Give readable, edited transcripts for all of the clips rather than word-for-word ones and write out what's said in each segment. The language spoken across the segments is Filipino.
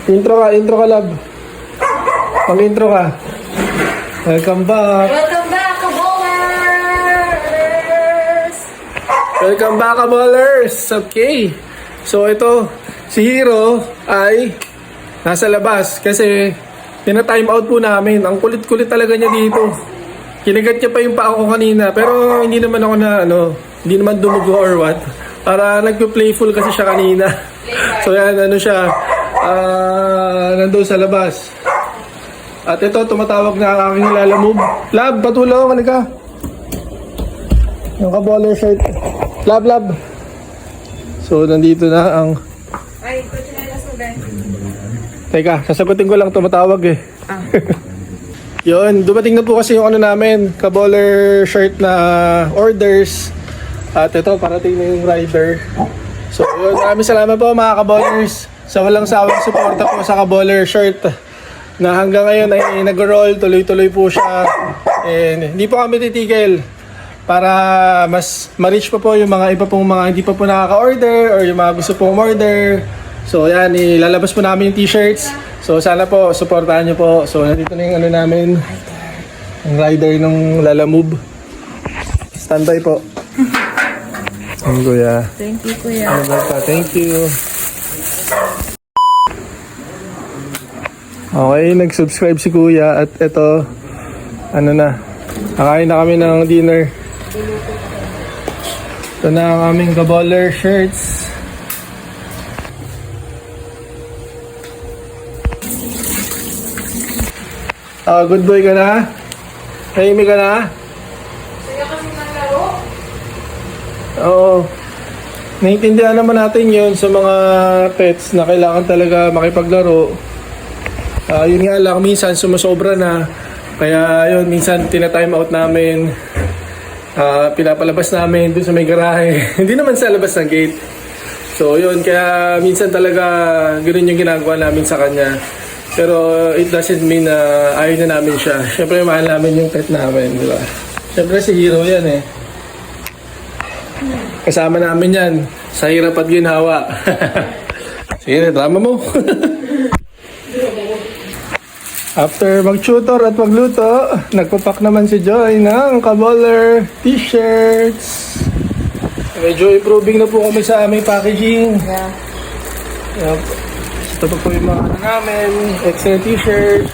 Intro ka, love. Pag-intro ka. Welcome back. Welcome back, Kaballers! Welcome back, Kaballers. Okay. So, ito, si Hero ay nasa labas kasi tina-time out po namin. Ang kulit-kulit talaga niya dito. Kinagat niya pa yung paa ko kanina pero hindi naman ako na hindi naman dumugo or what. Para nagpo-playful kasi siya kanina. So yan, siya, nandun sa labas. At ito, tumatawag na ang aking lalamove. Lab, patulaw, ka. Yung kaballer shirt. Lab. So, nandito na ang... Ay, kutsinelas mo, Ben. Teka, sasagutin ko lang, tumatawag eh. Yun, dumating na po kasi yung namin, kaballer shirt na orders. At ito, parating na yung rider. So, yun, maraming salamat po mga kaballers sa walang sawang suporta po sa kaballer shirt na hanggang ngayon ay nag-roll, tuloy-tuloy po siya. And hindi po kami titigil para mas ma-reach pa po yung mga iba pong mga hindi pa po nakaka-order or yung mga gusto pong order. So yan, ilalabas po namin yung t-shirts. So sana po, supportahan nyo po. So nandito na yung namin, ang rider ng Lalamove. Standby po. Kuya. Thank you, Kuya. Thank you. Okay, nag-subscribe si Kuya at ito, kakain na kami ng dinner. Ito na ang aming kaballer shirts. Good boy ka na? Tahimik ka na? Kaya kasi naglaro? Oo. Naiintindihan naman natin yun sa mga pets na kailangan talaga makipaglaro. Yun nga lang, minsan sumusobra na. Kaya yun, minsan tina-time out namin. Pinapalabas namin doon sa may garahe. Hindi naman sa labas ng gate. So yun, kaya minsan talaga ganoon yung ginagawa namin sa kanya. Pero it doesn't mean na ayaw na namin siya. Siyempre mahal namin yung pet namin, di ba? Siyempre si Hero yan eh. Kasama namin yan sa hirap at ginhawa. Sige, drama mo. After mag-tutor at magluto, nagpapak naman si Joy ng kaballer t-shirts. Medyo improving na po kami sa aming packaging. Yeah. Yep. Ito pa po yung mga namin, extra t-shirt.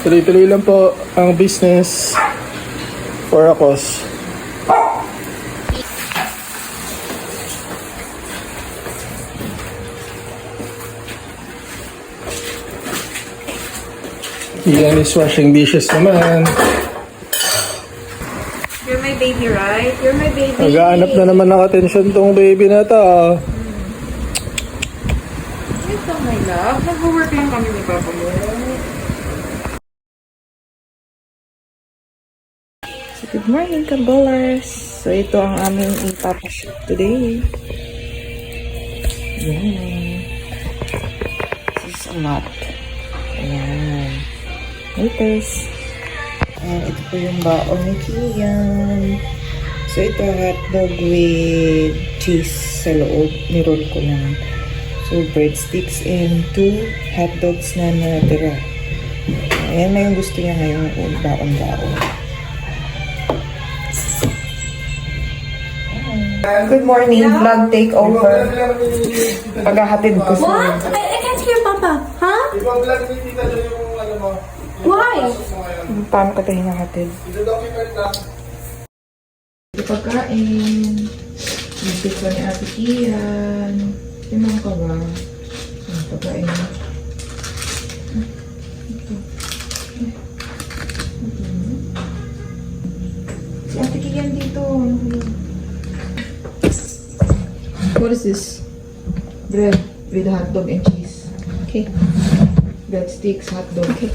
Tuloy-tuloy lang po ang business for a cause. Ian is washing dishes naman. You're my baby, right? You're my baby. Naghahanap na naman ng atensyon tong baby na to. Ito, my love. Nag-work lang kami ni Papa mo. So, good morning, Kaballers. So, ito ang aming ipapashoot today. Yan. This is a lot. Ayan. Latest. Ito po yung baon ni Kian. So, ito hotdog with cheese sa loob. Niroll ko lang. So, breadsticks and 2 hotdogs na natira. Ayan na yung gusto niya ngayon. Baon-baon. Good morning, vlog takeover. Paghahatid ko sa... What? I can't hear Papa. Huh? Iba-vlog ni Tita Jo yung mo. Why? Paano ka tayo hinahatid? Ito-document lang. Pagkain. Nagpikwa ni Ate Kian. Tinang ka ba? Pagkain. Si Ate Kian dito. What is this? Bread with hotdog and cheese. Okay. Breadsticks, hotdog. Okay.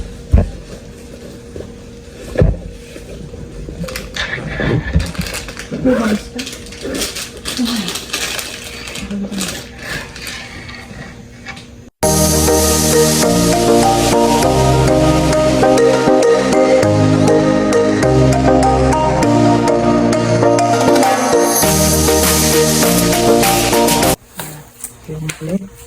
Yung plate.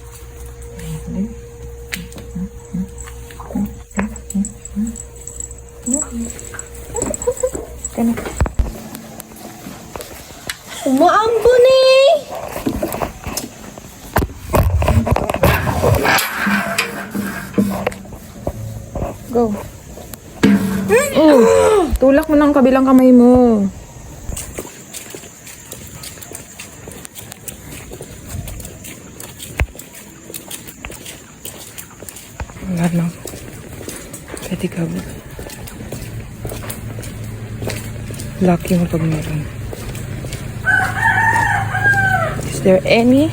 Kani. Umaambon eh! Go. Tulak mo ng kabilang kamay mo. Wala na. Pwede ka ba? Lucky mo pag meron. Is there any?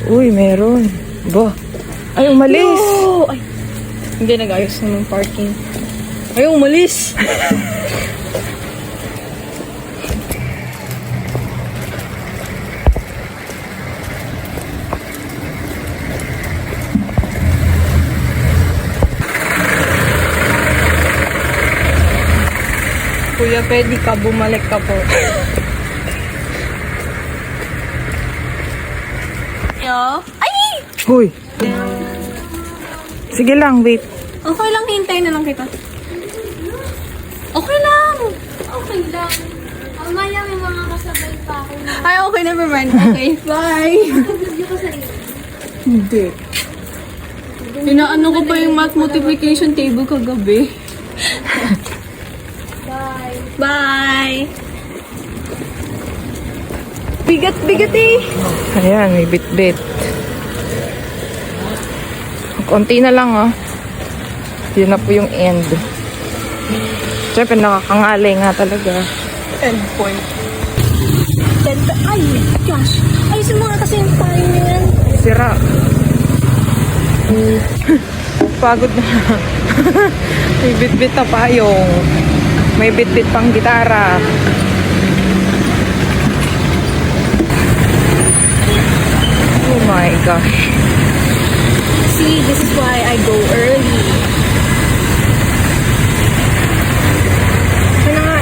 Uy, meron. Ba? Ay, umalis. Oh! Ay, hindi nag-ayos naman parking. Ay, umalis! Kuya, pwede ka. Bumalik ka po. Yo? Ay! Uy. Sige lang, wait. Okay lang, hintayin na lang kita. Okay lang! Okay lang. Mamaya may mga kasabay pa ako na Ay, okay, never mind. Okay, bye! video ko sa iyo. Hindi. Inaano ko pa yung math multiplication table kagabi. Bye. Bye! Bigat-bigat eh! Ayan, may bit-bit. Konti na lang, oh. Yun na po yung end. Siyempre, nakakangalay nga talaga. End point. Ay, gosh! Ay, sa mga kasi yung tayo yan. Sira. Pagod na. May bit-bit na payong. May bit-bit pang gitara. Oh my gosh. See, this is why I go early. Kaya nga,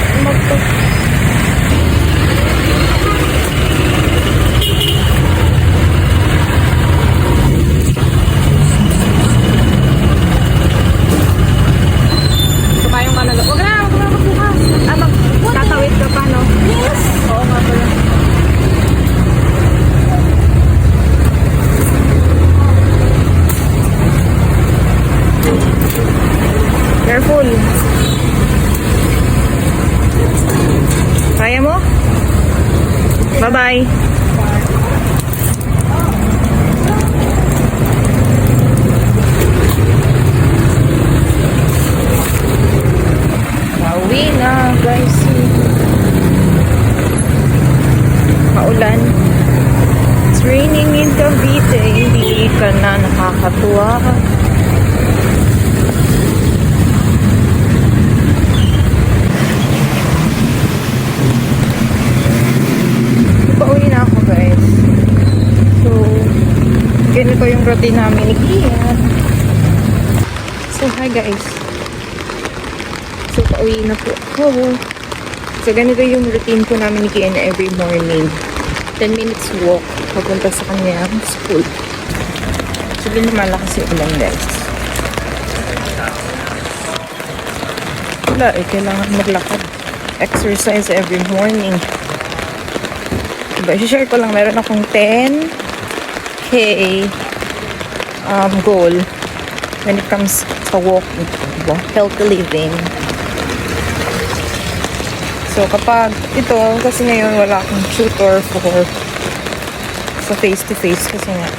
So, kayong ka na. Huwag na magbukas. Tatawid ka pa, no? Yes! Oo nga pala. Careful. Kaya mo? Bye-bye. Pauwi na, guys. Maulan. It's raining in Cavite. Hindi ka na nakakatuwa. Pauwi na ako, guys. So, ganito yung routine namin ni Kian. So, hi guys. So, pauwi na po ako. So, ganito yung routine ko namin ni Kian every morning. 10 minutes walk papunta sa kanyang school. So, din malakas yung ulan, guys. Wala eh, kailangan maglakad. Exercise every morning. Diba, i-share ko lang, meron akong 10K goal when it comes to walking, diba? Healthy living. So, kapag ito, kasi ngayon wala akong tutor for sa face-to-face kasi nga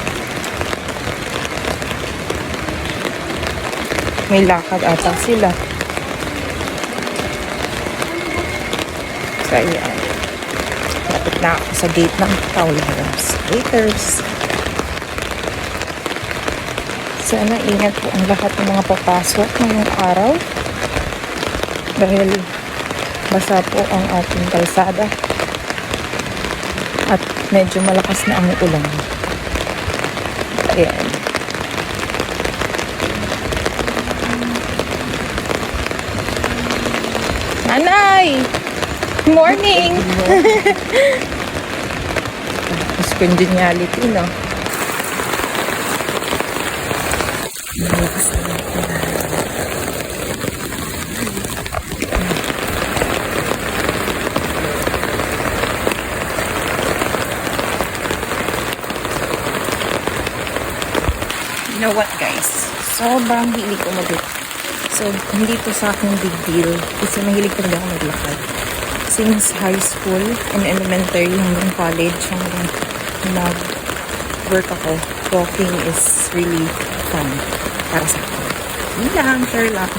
may lakad ata sila. So, ayan. Lapit na ako sa gate ng Towlers. Gators. Sana ingat po ang lahat ng mga papasok ngayong araw. Dahil basa po ang ating kalsada. At medyo malakas na ang ulan. Ayan. Nanay! Morning! Tapos congeniality, no? You know what, guys? Sobrang hilig ko maglakad. So, hindi to sa akin big deal. Kasi mahilig talaga ako maglakad. Since high school and elementary hanggang college, hanggang nag-work ako, walking is really fun para sa akin. Yun lang, share lang.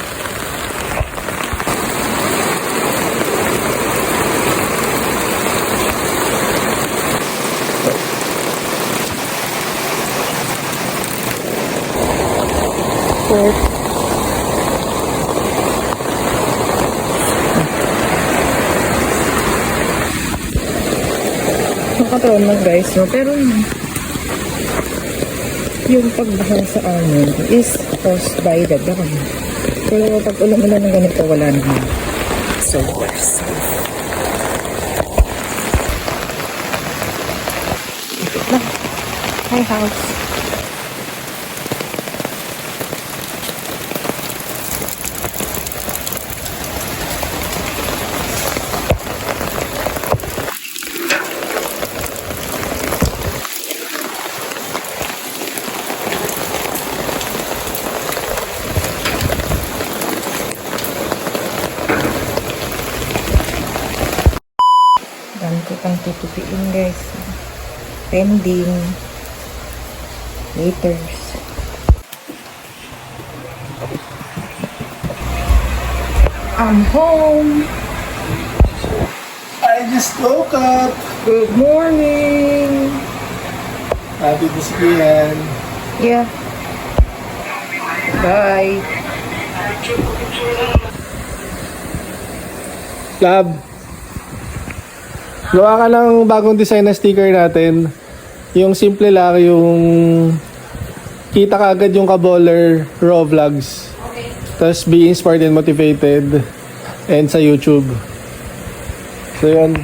Nakataon lang guys, no? Pero yung pagbaha sa amin is caused by the dam. Pero pag ulan-ulan ng ganito, wala naman. So, we're safe. Ikot lang. Hi, house. Dami ko pang tutupiin guys. Pending. Laters. I'm home. I just woke up. Good morning. Happy to see you yan. Yeah. Bye. Lab. Gawa ka ng bagong design na sticker natin. Yung simple lang, yung kita ka agad yung Kaboller Raw Vlogs. Tapos be inspired and motivated. And sa YouTube. So yun.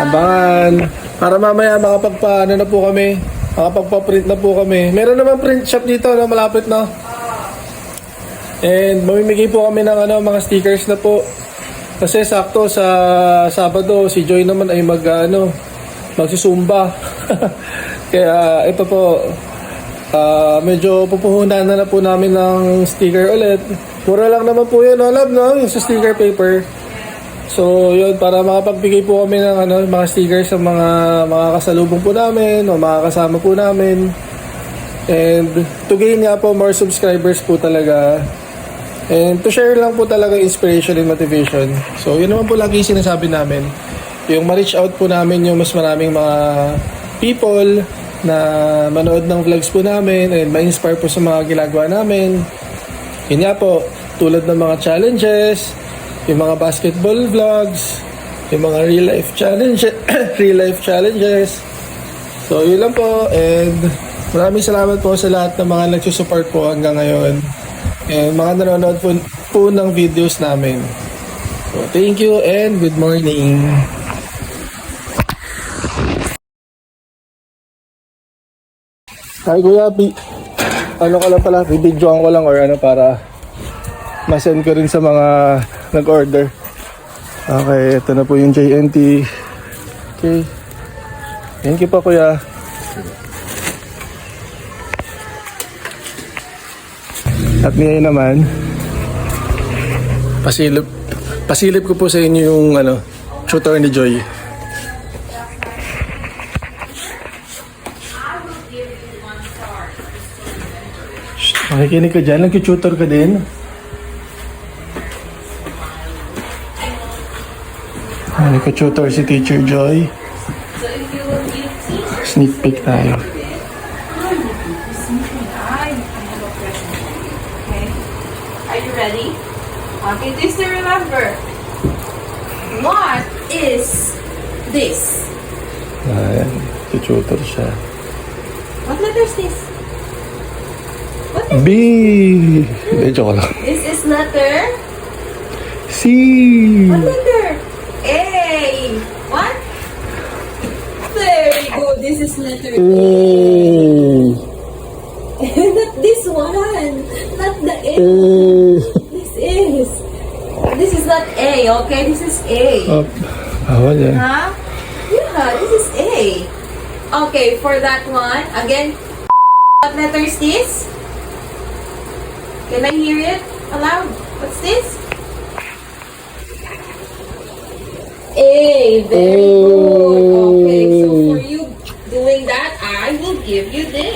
Abangan. Para mamaya makapagpa-ano na po kami. Makapagpa-print na po kami. Meron naman print shop dito na malapit na. And mamimigay po kami ng mga stickers na po. Kasi sakto sa Sabado, si Joy naman ay magsusumba. Kaya ito po, medyo pupuhunan na po namin ng sticker ulit. Mura lang naman po yun, love, no? Yung sa sticker paper. So, yun, para makapagbigay po kami ng mga stickers sa mga kasalubong po namin, o mga kasama po namin. And to gain nga po more subscribers po talaga. And to share lang po talaga inspiration and motivation. So, yun naman po lagi sinasabi namin. Yung ma-reach out po namin yung mas maraming mga people na manood ng vlogs po namin and ma-inspire po sa mga ginagawa namin. Yun nga po, tulad ng mga challenges, yung mga basketball vlogs, yung mga real life challenges. So, yun lang po. And maraming salamat po sa lahat ng mga nagsusupport po hanggang ngayon. And mga nanonood po ng videos namin. So, thank you and good morning. Hi Kuya, ano ko lang pala, bibidyoan ko lang or para ma-send ko rin sa mga nag-order. Okay, ito na po yung JNT. Okay. Thank you po Kuya. At ngayon naman, pasilip ko po sa inyo yung tutor ni Joy. Makikinig ka dyan, nag-tutor ka din. Nag-tutor si Teacher Joy. Sneak peek tayo. Are you ready? Okay, just to remember. What is this? Ayan, tutor siya. What letter is this? What is B! Hindi, joke lang. this? Is letter? C! What letter? A. What? Very good. This is letter A! Not this one. Not the A. A! This is not A, okay? This is A. Oh, bawal yan. Huh? Yeah, this is A. Okay, for that one, again, What letter is this? Can I hear it aloud? What's this? A. Very good. Okay, so for you doing that, I will give you this.